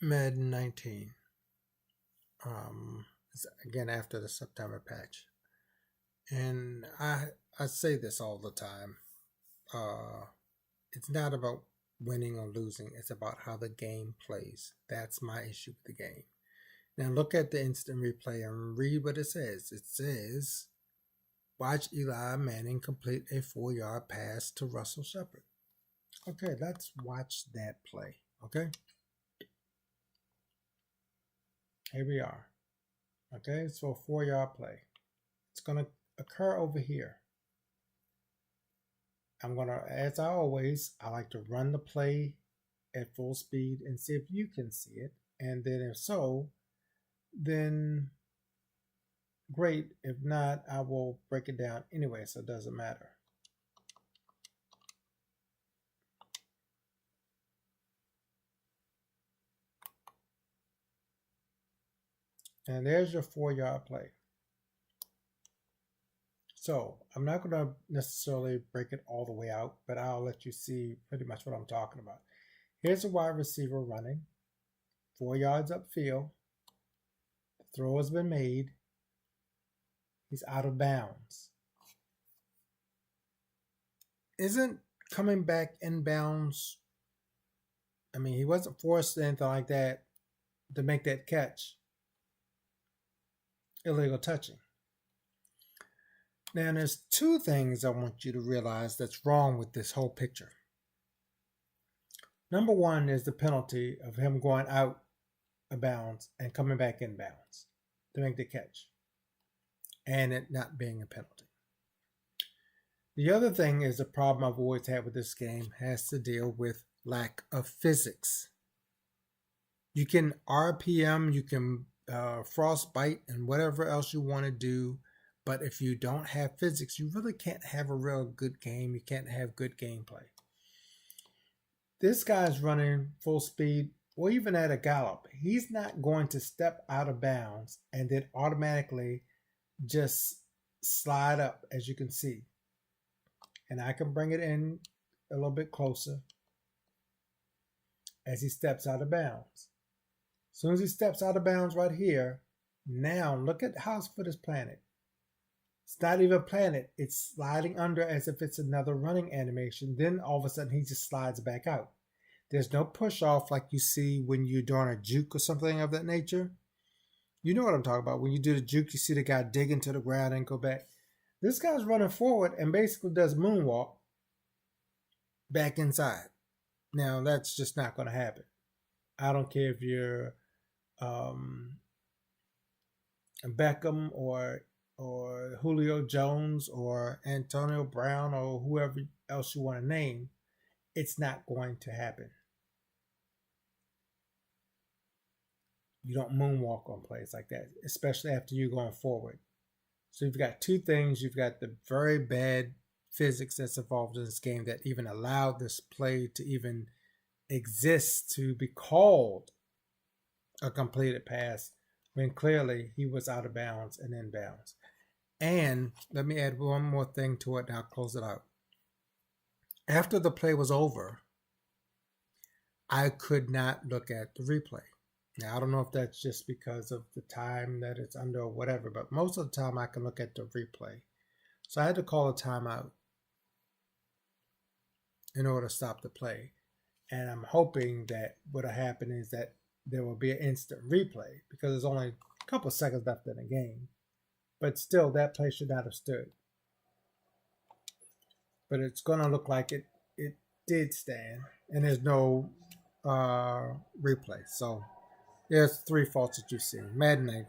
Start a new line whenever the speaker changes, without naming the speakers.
Madden 19. It's again after the September patch, and I say this all the time. It's not about winning or losing. It's about how the game plays. That's my issue with the game. Now look at the instant replay and read what it says. It says, watch Eli Manning complete a 4-yard pass to Russell Shepard. Okay, let's watch that play. Okay. Here we are. Okay, so a 4-yard play. It's going to occur over here. I'm going to, as I always, I like to run the play at full speed and see if you can see it. And then if so, then great. If not, I will break it down anyway, so it doesn't matter. And there's your 4-yard play. So I'm not going to necessarily break it all the way out, but I'll let you see pretty much what I'm talking about. Here's a wide receiver running, 4 yards upfield. The throw has been made. He's out of bounds. Isn't coming back inbounds, I mean, he wasn't forced to anything like that to make that catch. Illegal touching. Now, there's 2 things I want you to realize that's wrong with this whole picture. Number 1 is the penalty of him going out of bounds and coming back in bounds to make the catch, and it not being a penalty. The other thing is the problem I've always had with this game has to deal with lack of physics. You can RPM, you can frostbite and whatever else you want to do, but if you don't have physics, you really can't have a real good game. You can't have good gameplay. This guy's running full speed, or even at a gallop. He's not going to step out of bounds and then automatically just slide up, as you can see. And I can bring it in a little bit closer as he steps out of bounds. As soon as he steps out of bounds right here, now look at how his foot is planted. It's not even planted. It's sliding under as if it's another running animation. Then all of a sudden he just slides back out. There's no push off like you see when you're doing a juke or something of that nature. You know what I'm talking about. When you do the juke, you see the guy dig into the ground and go back. This guy's running forward and basically does moonwalk back inside. Now, that's just not going to happen. I don't care if you're Beckham or Julio Jones or Antonio Brown or whoever else you want to name. It's not going to happen. You don't moonwalk on plays like that, especially after you're going forward. So you've got 2 things. You've got the very bad physics that's involved in this game that even allowed this play to even exist, to be called a completed pass, when clearly he was out of bounds and in bounds. And let me add one more thing to it, and I'll close it out. After the play was over, I could not look at the replay. Now, I don't know if that's just because of the time that it's under or whatever, but most of the time I can look at the replay. So I had to call a timeout in order to stop the play. And I'm hoping that what'll happen is that there will be an instant replay because there's only a couple seconds left in the game. But still, that play should not have stood. But it's going to look like it did stand, and there's no replay. So there's 3 faults that you've seen. Madden 19.